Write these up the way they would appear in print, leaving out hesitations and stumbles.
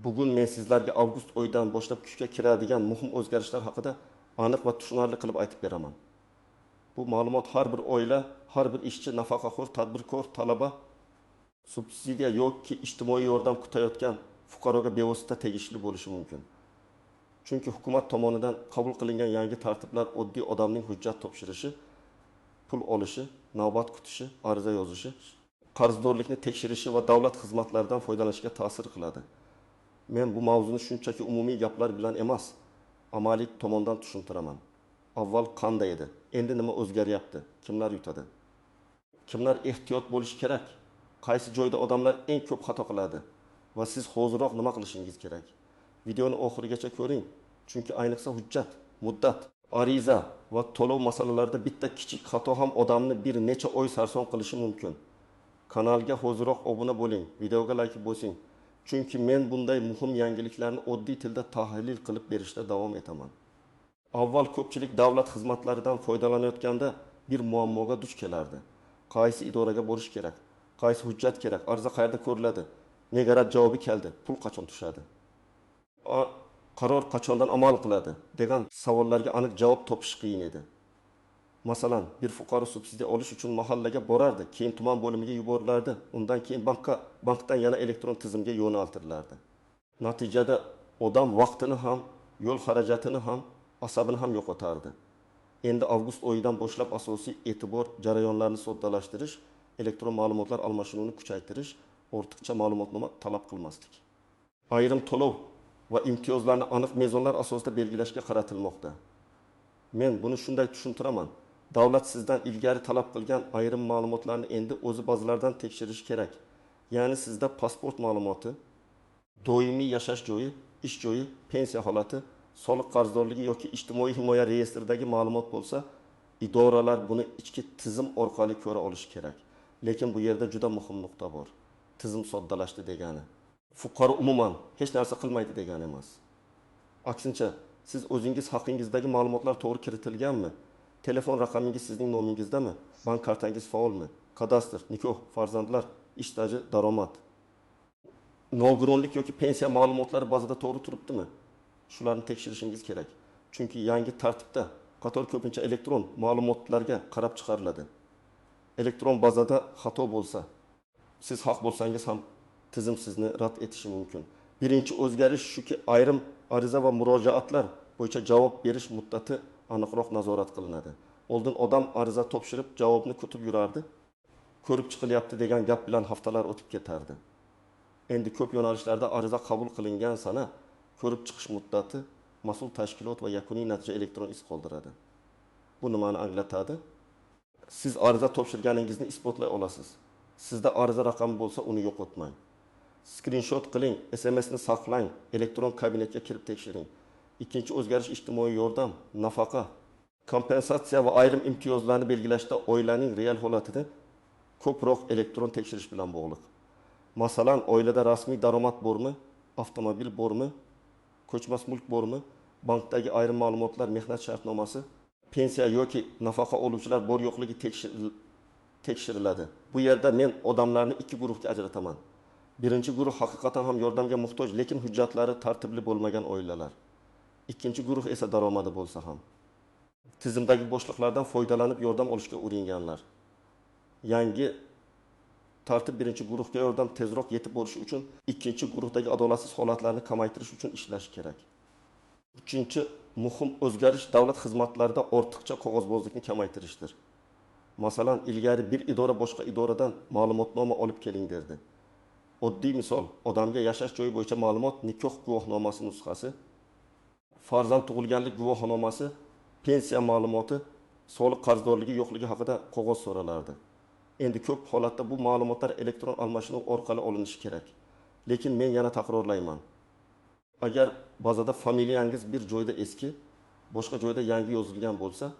Bugun men sizlarga avgust oyidan boshlab kuchga kiradigan muhim o'zgarishlar haqida aniq va tushunarli qilib aytib beraman. Bu ma'lumot har bir oila, har bir ishchi, nafaqaxo'r, tadbirkor, talaba, subsidiya yoki ijtimoiy yordam kutayotgan fuqaroga bevosita tegishli bo'lishi mumkin. Chunki hukumat tomonidan qabul qilingan yangi tartiblar oddiy odamning hujjat topshirishi, pul olishi, navbat kutishi, ariza yozishi, qarzdorlikni tekshirishi va davlat xizmatlaridan foydalanishga ta'sir qiladi. Men bu mavzuni shunchaki umumiy gaplar bilan emas, amaliy tomondan tushuntiraman. Avval qanday edi? Endi nima o'zgaryapti? Kimlar yutadi? Kimlar ehtiyot bo'lishi kerak? Qaysi joyda odamlar eng ko'p xato qiladi? Va siz hozirroq nima qilishingiz kerak? Videoni oxirigacha ko'ring, chunki ayniqsa hujjat, muddat, ariza va to'lov masalalarida bitta kichik xato ham odamni bir necha oy sarson qilishi mumkin. Kanalga hozirroq obuna bo'ling, videoga like bosing. Chunki men bunday muhim yangiliklarni oddiy tilda tahlil qilib berishda davom etaman. Avval ko'pchilik davlat xizmatlaridan foydalanayotganda bir muammoga duch kelardi. Qaysi idoraga borish kerak? Qaysi hujjat kerak? Ariza qayerda ko'riladi? Nega rad javobi keldi? Pul qachon tushadi? Qaror qachondan amal qiladi? degan savollarga aniq javob topish qiyin edi. Masalan, bir fuqaro subsidiya olish uchun mahallaga borardi, keyin tuman bo'limiga yuborilardi, undan keyin bankdan yana elektron tizimga yo'naltirilardi. Natijada odam vaqtini ham, yo'l xarajatini ham, asabini ham yo'qotardi. Endi avgust oyidan boshlab asosiy e'tibor jarayonlarni soddalashtirish, elektron ma'lumotlar almashinuvini kuchaytirish, ortiqcha ma'lumotnoma talab qilmaslik. Ayrim to'lov va imtiyozlarni aniq mezonlar asosida belgilashga qaratilmoqda. Men buni shunday tushuntiraman. Davlat sizdan ilgari talab qilgan ayrim ma'lumotlarni endi o'zi bazalardan tekshirish kerak. Ya'ni sizda pasport ma'lumoti, doimiy yashash joyi, ish joyi, pensiya holati, soliq qarzdorligi yoki ijtimoiy himoya reyestridagi ma'lumot bo'lsa, idoralar buni ichki tizim orqali ko'ra olishi kerak. Lekin bu yerda juda muhim nuqta bor. Tizim soddalashdi degani fuqaro umuman hech narsa qilmaydi degani emas. Aksincha, siz o'zingiz haqingizdagi ma'lumotlar to'g'ri kiritilganmi? Telefon raqamingiz sizning nomingizdami? Bank kartangiz faolmi? Kadastr, nikoh, farzandlar, ish staji, daromad. Nogironlik yoki pensiya ma'lumotlari bazada to'g'ri turibdimi? Shularni tekshirishingiz kerak. Chunki yangi tartibda qator ko'pincha elektron ma'lumotlarga qarab chiqariladi. Elektron bazada xato bo'lsa, siz haq bo'lsangiz ham tizim sizni rad etishi mumkin. Birinchi o'zgarish shuki, ayrim ariza va murojaatlar bo'yicha javob berish muddati aniqroq nazorat qilinadi. Oldin odam ariza topshirib, javobni kutib yurardi. Ko'rib chiqilyapti degan gap bilan haftalar o'tib ketardi. Endi ko'p yo'nalishlarda ariza qabul qilingan sana ko'rib chiqish muddati, mas'ul tashkilot va yakuniy natija elektron iz qoldiradi. Bu nimani anglatadi? Siz ariza topshirganingizni isbotlay olasiz. Sizda ariza raqami bo'lsa, uni yo'qotmang. Screenshot qiling, SMSni saqlang, elektron kabinetga kirib tekshiring. Ikkinchi o'zgarish ijtimoiy yordam, nafaqa, kompensatsiya va ayrim imtiyozlarni belgilashda oilaning real holatini ko'proq elektron tekshirish bilan bog'liq. Masalan, oilada rasmiy daromad bormi, avtomobil bormi, ko'chmas mulk bormi, bankdagi ayrim ma'lumotlar, mehnat shartnomasi, pensiya yoki nafaqa oluvchilar bor yo'qligi tekshiriladi. Bu yerda men odamlarni ikki guruhga ajrataman. Birinchi guruh haqiqatan ham yordamga muhtoj, lekin hujjatlari tartibli bo'lmagan oilalar. Ikkinchi guruh esa daromadi bo'lsa ham tizimdagi boshliqlardan foydalanib yordam olishga uringanlar. Yangi tartib birinchi guruhga yordam tezroq yetib borishi uchun ikkinchi guruhdagi adolatsiz holatlarni kamaytirish uchun ishlash kerak. Uchinchi muhim o'zgarish davlat xizmatlarida ortiqcha qog'ozbozlikni kamaytirishdir. Masalan, ilgari bir idora boshqa idoradan ma'lumotnoma olib keling derdi. Oddiy misol, odamga yashash joyi bo'yicha ma'lumot, nikoh guvohnomasi nusxasi, farzand tug'ilganlik guvohnomasi, pensiya ma'lumoti, soliq qarzdorligi yo'qligi haqida qog'oz so'ralardi. Endi ko'p holatda bu ma'lumotlar elektron almashinuv orqali olinishi kerak. Lekin men yana takrorlayman. Agar bazada familiyangiz bir joyda eski, boshqa joyda yangi yozilgan bo'lsa,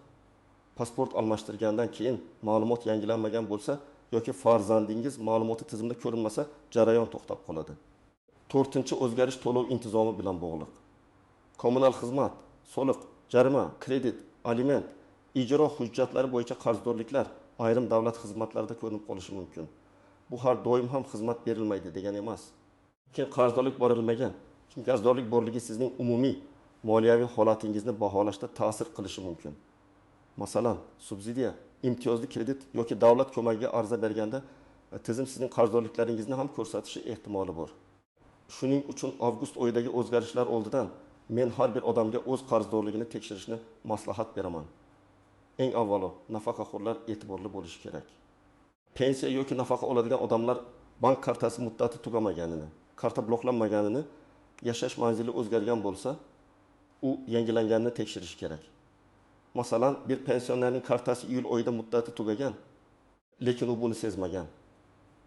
pasport almashtirgandan keyin ma'lumot yangilanmagan bo'lsa yoki farzandingiz ma'lumoti tizimda ko'rinmasa, jarayon to'xtab qoladi. 4-o'zgarish to'lov intizomi bilan bog'liq. Kommunal xizmat, soliq, jarima, kredit, aliment, ijro hujjatlari bo'yicha qarzdorliklar ayrim davlat xizmatlarida ko'rinib qolishi mumkin. Bu har doim ham xizmat berilmaydi degani emas. Keyin qarzdorlik borilmagan. Chunki qarzdorlik borligi sizning umumiy moliyaviy holatingizni baholashda ta'sir qilishi mumkin. Masalan, subsidiya, imtiyozli kredit yoki davlat ko'magiga ariza berganda tizim sizning qarzdorliklaringizni ham ko'rsatishi ehtimoli bor. Shuning uchun avgust oyidagi o'zgarishlar oldidan men har bir odamga o'z qarzdorligini tekshirishni maslahat beraman. Eng avvalo, nafaqaxo'rlar e'tiborli bo'lishi kerak. Pensiya yoki nafaqa oladigan odamlar bank kartasi muddati tugamaganini, karta bloklanmaganini, yashash manzili o'zgargan bo'lsa, u yangilanganini tekshirish kerak. Masalan, bir pensionerning kartasi iyul oyida muddati tugagan, lekin u buni sezmagan.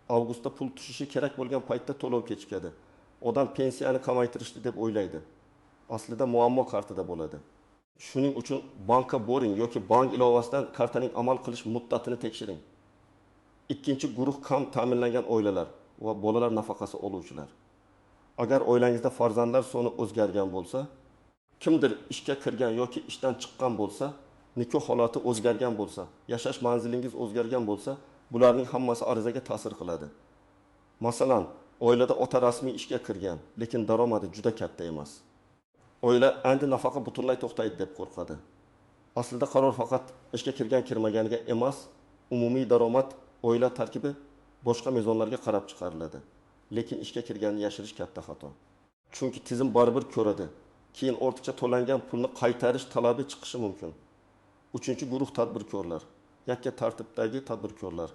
Avgustda pul tushishi kerak bo'lgan paytda to'lov kechikadi. Odam pensiyani kamaytirishdi deb o'ylaydi. Aslida muammo kartada bo'ladi. Shuning uchun bankka boring yoki bank ilovasidan kartaning amal qilish muddatini tekshiring. Ikkinchi guruh kam ta'minlangan oilalar va bolalar nafaqasi oluvchilar. Agar oilangizda farzandlar soni o'zgargan bo'lsa, kimdir ishga kirgan yoki ishdan chiqqan bo'lsa, nikoh holati o'zgargan bo'lsa, yashash manzilingiz o'zgargan bo'lsa, bularning hammasi arizaga ta'sir qiladi. Masalan, oilada ota rasmiy ishga kirgan, lekin daromadi juda katta emas. Oila endi nafaqa butunlay to'xtaydi deb qo'rqadi. Aslida qaror faqat ishga kirgan-kirmaganiga emas, umumiy daromad oila tarkibi boshqa mezonlarga qarab chiqariladi. Lekin ishga kirganini yashirish katta xato. Chunki tizim baribir ko'radi. Keyin ortiqcha to'langan pulni qaytarish talabi chiqishi mumkin. Uchinchi guruh tadbirkorlar, yakka tartibdagi tadbirkorlar,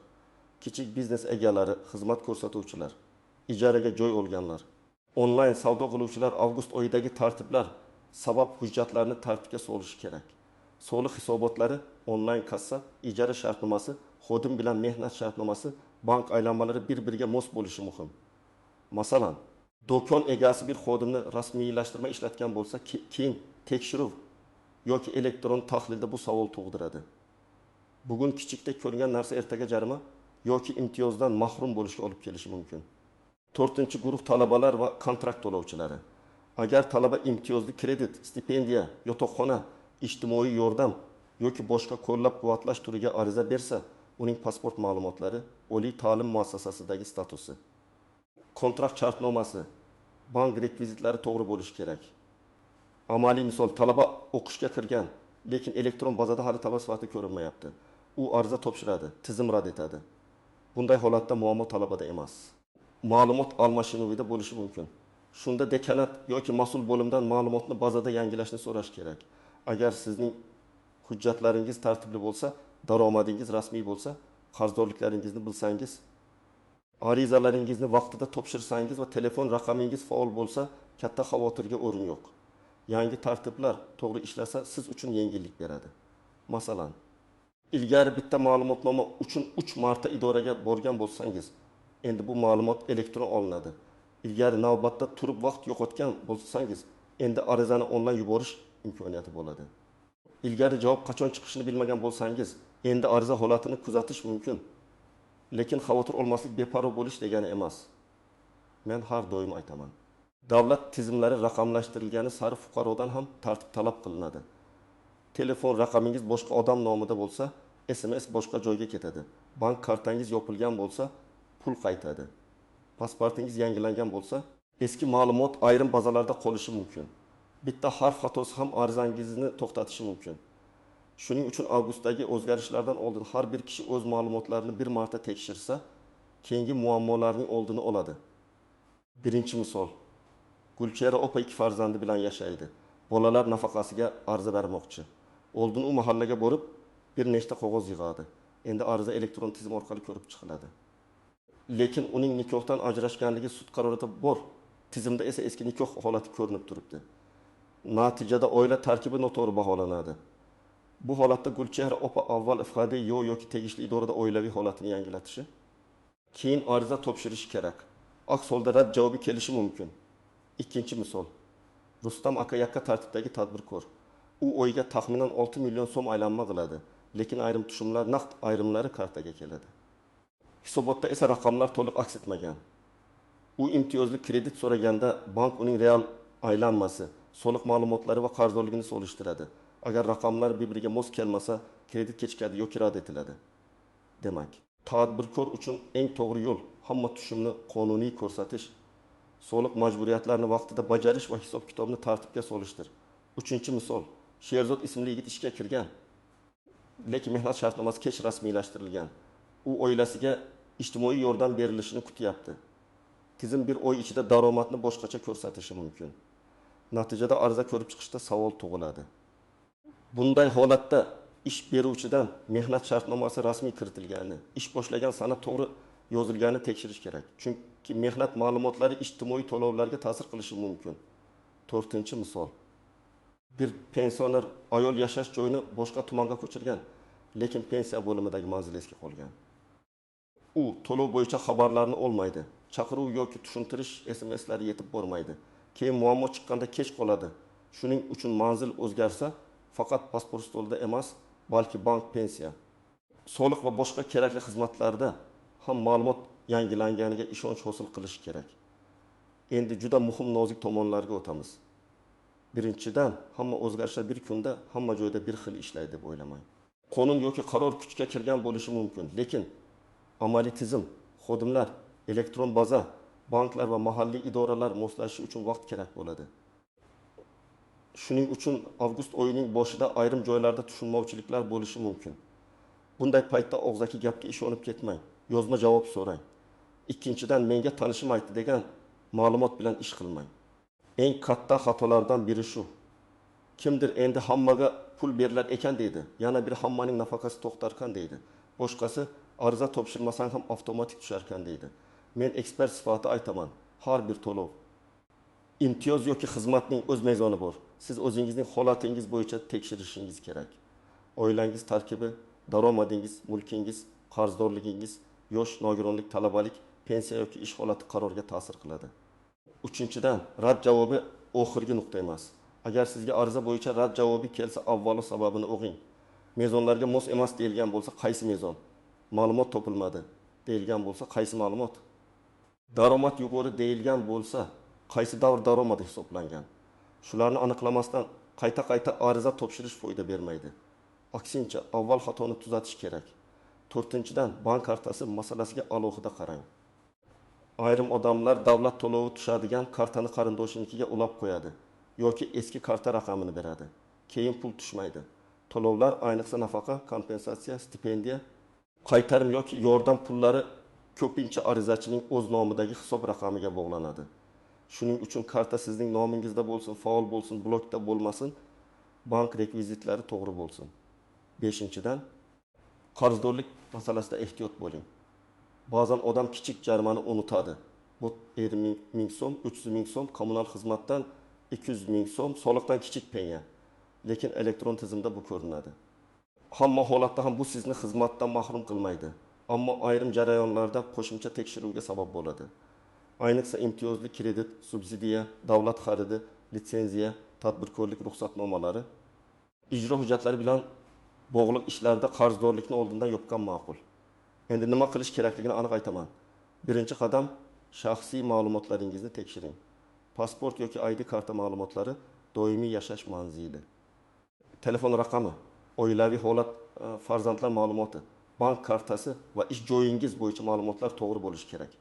kichik biznes egalari, xizmat ko'rsatuvchilar, ijaraga joy olganlar, onlayn savdo qiluvchilar avgust oyidagi tartiblar sabab hujjatlarini tartibga solishi kerak. Soliq hisobotlari, onlayn kassa, ijara shartnomasi, xodim bilan mehnat shartnomasi, bank aylanmalari bir-biriga mos bo'lishi muhim. Masalan, do'kon egasi bir xodimni rasmiylashtirma ishlatgan bo'lsa, keyin tekshiruv yoki elektron tahlilda bu savol tug'diradi. Bugun kichikdek ko'ringan narsa ertaga jarima yoki imtiyozdan mahrum bo'lishga olib kelishi mumkin. 4-guruh talabalar va kontrakt to'lovchilari. Agar talaba imtiyozli kredit, stipendiya, yotoqxona, ijtimoiy yordam yoki boshqa qo'llab-quvvatlash turiga ariza bersa, uning pasport ma'lumotlari, oliy ta'lim muassasasidagi statusi, kontrakt shartnomasi, bank rekvizitlari to'g'ri bo'lishi kerak. Amaliy misol, talaba o'qishga kirgan, lekin elektron bazada hali talaba sifatida ko'rinmayapti. U ariza topshiradi, tizim rad etadi. Bunday holatda muammo talabada emas, ma'lumot almashinuvida bo'lishi mumkin. Shunda dekanat yoki mas'ul bo'limdan ma'lumotni bazada yangilashni so'rash kerak. Agar sizning hujjatlaringiz tartibli bo'lsa, daromadingiz rasmiy bo'lsa, qarzdorliklaringizni bilsangiz, arizalaringizni vaqtida topshirsangiz va telefon raqamingiz faol bo'lsa, katta xavotirga o'rin yo'q. Yangi tartiblar to'g'ri ishlasa, siz uchun yengillik beradi. Masalan, ilgari bitta ma'lumotnoma uchun 3 marta idoraga borgan bo'lsangiz, endi bu ma'lumot elektron olinadi. Ilgari navbatda turib vaqt yo'qotgan bo'lsangiz, endi arizani onlayn yuborish imkoniyati bo'ladi. Ilgari javob qachon chiqishini bilmagan bo'lsangiz, endi ariza holatini kuzatish mumkin. Lekin xavotir olmaslik beparvo bo'lish degani emas. Men har doim aytaman. Davlat tizimlari raqamlashtirilgani sari fuqarodan ham tartib talab qilinadi. Telefon raqamingiz boshqa odam nomida bo'lsa, SMS boshqa joyga ketadi. Bank kartangiz yopilgan bo'lsa, pul qaytadi. Pasportingiz yangilangan bo'lsa, eski ma'lumot ayrim bazalarda qolishi mumkin. Bitta harf xatosi ham arizangizni to'xtatishi mumkin. Shuning uchun avgustdagi o'zgarishlardan oldin har bir kishi o'z ma'lumotlarini bir marta tekshirsa, keyingi muammolarning oldini oladi. Birinchi misol, Gulchehra opa 2 farzandi bilan yashaydi. Bolalar nafaqasiga ariza bermoqchi. Oldin u mahallaga borib, bir nechta qog'oz yig'adi. Endi ariza elektron tizim orqali ko'rib chiqiladi. Lekin uning nikohdan ajrashganligi sud qarorida bor. Tizimda esa eski nikoh holati ko'rinib turibdi. Natijada oila tarkibi noto'g'ri baholanadi. Bu holatda Gulchehra opa avval ifodiy yoki tegishli idorada oilaviy holatini yangilatishi, keyin ariza topshirish kerak. Aks holda rad javobi kelishi mumkin. Ikkinchi misol, Rustam aka yakka tartibdagi tadbirkor. U oyga taxminan 6 million so'm aylanma qiladi, lekin ayrim tushumlar naqd ayrimlari kartaga keladi. Hisobotda esa raqamlar to'liq aks etmagan. U imtiyozli kredit so'raganda bank uning real aylanmasi, soliq ma'lumotlari va qarzdorligini solishtiradi. Agar raqamlar bir-biriga mos kelmasa, kredit kechikadi yoki rad etiladi. Demak, tadbirkor uchun eng to'g'ri yo'l hamma tushumni qonuniy ko'rsatish, soliq majburiyatlarini vaqtida bajarish va hisob-kitobni tartibga solishdir. 3-misol, Sherzod ismli yigit ishga kirgan, lekin mehnat shartnomasi kech rasmiylashtirilgan. U oilasiga ijtimoiy yordam berilishini kutyapti. Tizim bir oy ichida daromadni boshqacha ko'rsatishi mumkin. Natijada ariza ko'rib chiqishda savol tug'iladi. Bunday holatda ish beruvchidan mehnat shartnomasi rasmiy kiritilgani, ish boshlagan sana to'g'ri yozilgani tekshirish kerak. Chunki mehnat ma'lumotlari ijtimoiy to'lovlarga ta'sir qilishi mumkin. 4-misol. Bir pensioner ayol yashash joyini boshqa tumanga ko'chirgan, lekin pensiya bo'limidagi manzilga qolgan. U to'lov bo'yicha xabarlarni olmaydi. Chaqiruv yoki tushuntirish SMSlari yetib bormaydi. Keyin muammo chiqqanda kech qoladi. Shuning uchun manzil o'zgarsa, faqat pasport stolida emas, balki bank, pensiya, soliq va boshqa kerakli xizmatlarda ham ma'lumot yangilanganiga ishonch hosil qilish kerak. Endi juda muhim nozik tomonlarga o'tamiz. Birinchidan, hamma o'zgarishlar bir kunda, hamma joyda bir xil ishlaydi deb o'ylamang. Qonun yoki qaror kuchga kirgan bo'lishi mumkin, lekin amaliy tizim, xodimlar, elektron baza, banklar va mahalliy idoralar moslashishi uchun vaqt kerak bo'ladi. Shuning uchun avgust oyining boshida ayrim joylarda tushunmovchiliklar bo'lishi mumkin. Bunday paytda og'zaki gapga ishonib ketmang, yozma javob so'rang. Ikkinchidan, menga tanishim aytdi degan ma'lumot bilan ish qilmang. Eng katta xatolardan biri shu. Kimdir endi hammaga pul berilar ekan deydi, yana bir hammaning nafaqasi to'xtarkan deydi. Boshqasi ariza topshirmasang ham avtomatik tusharkan deydi. Men ekspert sifatida aytaman, har bir to'lov imtiyoz yoki xizmatning o'z mezoni bor. Siz o'zingizning holatingiz bo'yicha tekshirishingiz kerak. Oilangiz tarkibi, daromadingiz, mulkingiz, qarzdorligingiz, yosh, nogironlik, talabalik, pensiya yoki ish holati qarorga ta'sir qiladi. 3-dan, rad javobi oxirgi nuqta emas. Agar sizga ariza bo'yicha rad javobi kelsa, avvalo sababini o'qing. Mezonlarga mos emas deyilgan bo'lsa, qaysi mezon? Ma'lumot topilmadi deyilgan bo'lsa, qaysi ma'lumot? Daromad yuqori deyilgan bo'lsa, qaysi davr daromadi hisoblangan? Shularni aniqlamasdan qayta ariza topshirish foyda bermaydi. Aksincha, avval xatoni tuzatish kerak. 4-dan, bank kartasi masalasiga alohida qarang. Ayrim odamlar davlat to'lovi tushadigan kartani qarindoshinikiga ulab qo'yadi yoki eski karta raqamini beradi. Keyin pul tushmaydi. To'lovlar, ayniqsa nafaqa, kompensatsiya, stipendiya, qaytarim yoki yordam pullari ko'pincha arizachining o'z nomidagi hisob raqamiga bog'lanadi. Shuning uchun karta sizning nomingizda bo'lsin, faol bo'lsin, blokda bo'lmasin, bank rekvizitlari to'g'ri bo'lsin. 5-dan, qarzdorlik masalasida ehtiyot bo'ling. Ba'zan odam kichik jarimani unutadi. Bu 50 ming so'm, 300 ming so'm, kommunal xizmatdan 200 ming so'm, soliqdan kichik penya. Lekin elektron tizimda bu ko'rinadi. Hamma holatda ham bu sizni xizmatdan mahrum qilmaydi. Ammo ayrim jarayonlarda qo'shimcha tekshiruvga sabab bo'ladi. Ayniqsa imtiyozli kredit, subsidiya, davlat xaridi, litsenziya, tadbirkorlik ruxsatnomalari, ijro hujjatlari bilan bog'liq ishlarda qarzdorlikni oldindan yopgan ma'qul. Endi nima qilish kerakligini aniq aytaman. Birinchi qadam, shaxsiy ma'lumotlaringizni tekshiring. Pasport yoki ID karta ma'lumotlari, doimiy yashash manzili, telefon raqami, oilaviy holat, farzandlar ma'lumoti, bank kartasi va ish joyingiz bo'yicha ma'lumotlar to'g'ri bo'lishi kerak.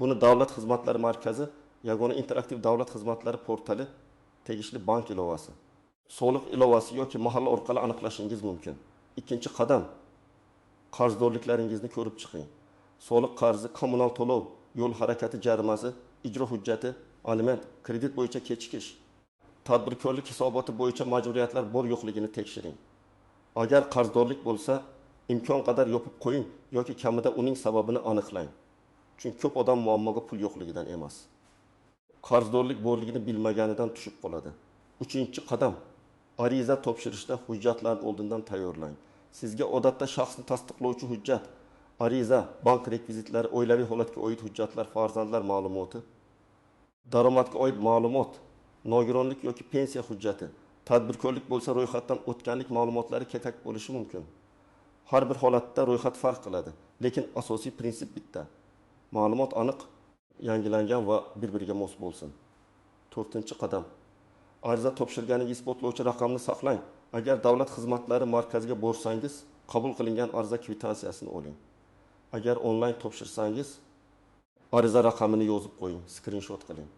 Buni Davlat xizmatlari markazi, yagona interaktiv davlat xizmatlari portali, tegishli bank ilovasi, soliq ilovasi yoki mahalla orqali aniqlashingiz mumkin. Ikkinchi qadam, qarzdorliklaringizni ko'rib chiqing. Soliq qarzi, kommunal to'lov, yo'l harakati jarimasi, ijro hujjati, aliment, kredit bo'yicha kechikish, tadbirkorlik hisoboti bo'yicha majburiyatlar bor yo'qligini tekshiring. Agar qarzdorlik bo'lsa, imkon qadar yopib qo'ying yoki kamida uning sababini aniqlang. Chunki ko'p odam muammoga pul yo'qligidan emas, qarzdorlik borligini bilmaganidan tushib qoladi. 3-qadam, ariza topshirishda hujjatlarni oldindan tayyorlang. Sizga odatda shaxsni tasdiqlovchi hujjat, ariza, bank rekvizitlari, oilaviy holatga oid hujjatlar, farzandlar ma'lumoti, daromadga oid ma'lumot, nogironlik yoki pensiya hujjati, tadbirkorlik bo'lsa ro'yxatdan o'tganlik ma'lumotlari kerak bo'lishi mumkin. Har bir holatda ro'yxat farq qiladi, lekin asosiy prinsip bitta. Ma'lumot aniq, yangilangan va bir-biriga mos bo'lsin. 4-qadam. Ariza topshirganingizni isbotlovchi raqamni saqlang. Agar davlat xizmatlari markaziga borsangiz, qabul qilingan ariza kvitantsiyasini oling. Agar onlayn topshirsangiz, ariza raqamini yozib qo'ying, skrinshot qiling.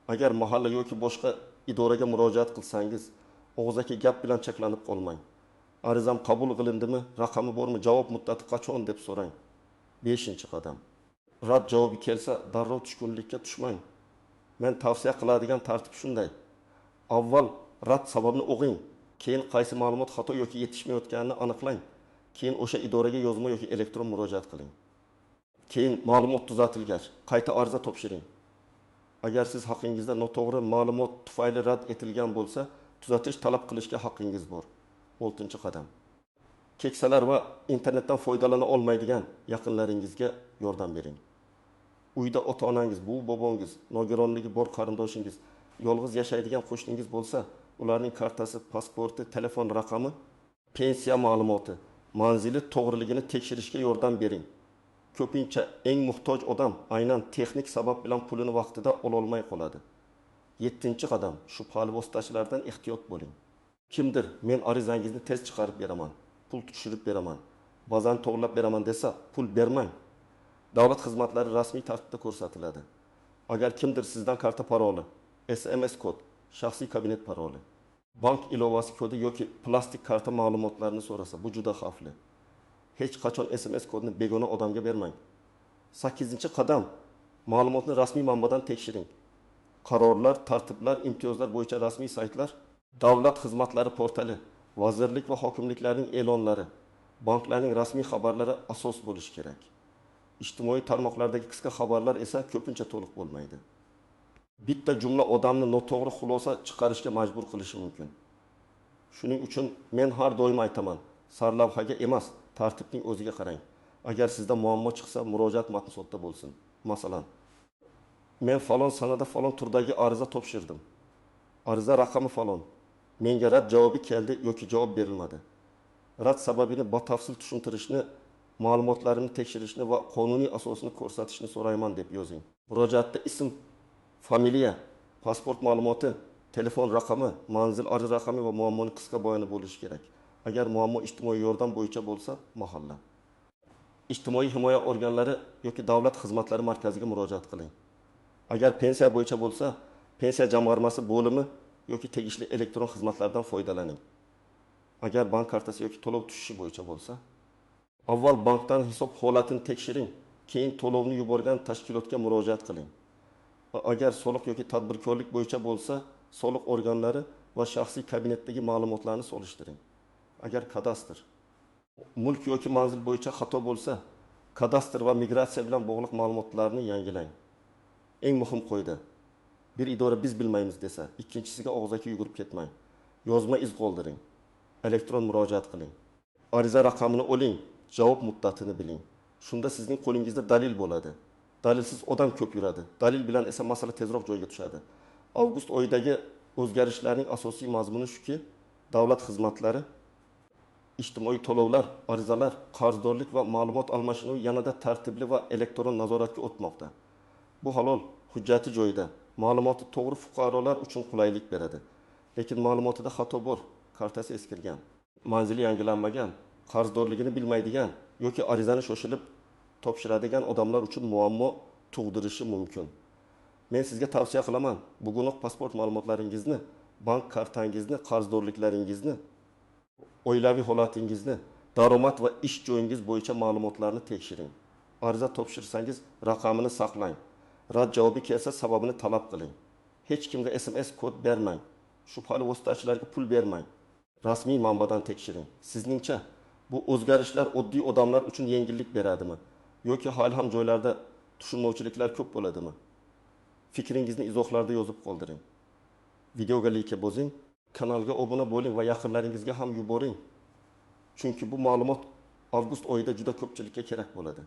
Agar mahalla yoki boshqa idoraga murojaat qilsangiz, og'zaki gap bilan cheklanib qolmang. Arizam qabul qilindimi, raqami bormi, javob muddati qachon deb so'rang. 5-qadam. Rad javobi kelsa, darrov tushkunlikka tushmang. Men tavsiya qiladigan tartib shunday. Avval rad sababini o'qing, keyin qaysi ma'lumot xato yoki yetishmayotganini aniqlang. Keyin o'sha idoraga yozma yoki elektron murojaat qiling. Keyin ma'lumot tuzatilgach, qayta ariza topshiring. Agar siz haqingizda noto'g'ri ma'lumot tufayli rad etilgan bo'lsa, tuzatish talab qilishga haqqingiz bor. 6-qadam. Keksalar va internetdan foydalana olmaydigan yaqinlaringizga yordam bering. Uyda ota-onangiz, buvi-bobongiz, nogironligi bor qarindoshingiz, yolg'iz yashaydigan qo'shningiz bo'lsa, ularning kartasi, pasporti, telefon raqami, pensiya ma'lumoti, manzili to'g'riligini tekshirishga yordam bering. Ko'pincha eng muhtoj odam aynan texnik sabab bilan pulini vaqtida ololmay qoladi. 7-qadam. Shubhali vositachilardan ehtiyot bo'ling. Kimdir men arizangizni tez chiqarib beraman, pul tushirib beraman, bazani to'g'rilab beraman desa, pul bermang. Davlat xizmatlari rasmiy tartibda ko'rsatiladi. Agar kimdir sizdan karta paroli, SMS kod, shaxsiy kabinet paroli, bank ilovasi kodi yoki plastik karta ma'lumotlarini so'rasa, bu juda xavfli. Hech qachon SMS kodni begona odamga bermang. 8-qadam. Ma'lumotni rasmiy manbadan tekshiring. Qarorlar, tartiblar, imtiyozlar bo'yicha rasmiy saytlar, davlat xizmatlari portali, vazirlik va hokimliklarning e'lonlari, banklarning rasmiy xabarlari asos bo'lishi kerak. Ijtimoiy tarmoqlardagi qisqa xabarlar esa ko'pincha to'liq bo'lmaydi. Bitta jumla odamni noto'g'ri xulosa chiqarishga majbur qilishi mumkin. Shuning uchun men har doim aytaman, sarlavhaga emas, tartibning o'ziga qarang. Agar sizda muammo chiqsa, murojaat matni sodda bo'lsin. Masalan, men falon sanada falon turdagi ariza topshirdim. Ariza raqami falon. Menga rad javobi keldi yoki javob berilmadi. Rad sababini batafsil tushuntirishni, ma'lumotlarini tekshirishni va qonuniy asosini ko'rsatishni so'rayman deb yozing. Murojaatda ism, familiya, pasport ma'lumoti, telefon raqami, manzil ariza raqami va muammoning qisqa bayoni bo'lishi kerak. Agar muammo ijtimoiy yordam bo'yicha bo'lsa, mahalla. Ijtimoiy himoya organlari yoki davlat xizmatlari markaziga murojaat qiling. Agar pensiya bo'yicha bo'lsa, pensiya jamg'armasi bo'limi yoki tegishli elektron xizmatlardan foydalaning. Agar bank kartasi yoki to'lov tushishi bo'yicha bo'lsa, avval bankdan hisob holatini tekshiring, keyin to'lovni yuborgan tashkilotga murojaat qiling. Agar soliq yoki tadbirkorlik bo'yicha bo'lsa, soliq organlari va shaxsiy kabinetdagi ma'lumotlarni solishtiring. Agar kadastr, mulk yoki manzil bo'yicha xato bo'lsa, kadastr va migratsiya bilan bog'liq ma'lumotlarni yangilang. Eng muhim qo'ydi. Bir idora biz bilmaymiz desa, ikkinchisiga og'zaki yugurib ketmang. Yozma iz qoldiring. Elektron murojaat qiling. Ariza raqamini oling, javob muddatini biling. Shunda sizning qo'lingizda dalil bo'ladi. Dalilsiz odam ko'p yuradi. Dalil bilan esa masala tezroq joyiga tushadi. Avgust oyidagi o'zgarishlarning asosiy mazmuni shuki, davlat xizmatlari, ijtimoiy to'lovlar, arizalar, qarzdorlik va ma'lumot almashinuvi yanada tartibli va elektron nazoratga o'tmoqda. Bu halol, hujjati joyida, ma'lumoti to'g'ri fuqarolar uchun qulaylik beradi. Lekin ma'lumotida xato bor, kartasi eskirgan, manzili yangilanmagan, qarzdorligini bilmaydigan yoki arizani shoshilib topshiradigan odamlar uchun muammo tug'dirishi mumkin. Men sizga tavsiya qilaman, bugunoq pasport ma'lumotlaringizni, bank kartangizni, qarzdorliklaringizni, oilaviy holatingizni, daromad va ish joyingiz bo'yicha ma'lumotlarni tekshiring. Ariza topshirsangiz, raqamini saqlang. Rad javobi kelsa, sababini talab qiling. Hech kimga SMS kod bermang. Shubhali vositachilarga pul bermang. Rasmiy manbadan tekshiring. Sizningcha bu o'zgarishlar oddiy odamlar uchun yengillik beradimi yoki hali ham joylarda tushunmovchiliklar ko'p bo'ladimi? Fikringizni izohlarda yozib qoldiring. Videoga like bosing, kanalga obuna bo'ling va yaqinlaringizga ham yuboring. Chunki bu ma'lumot avgust oyida juda ko'pchilikka kerak bo'ladi.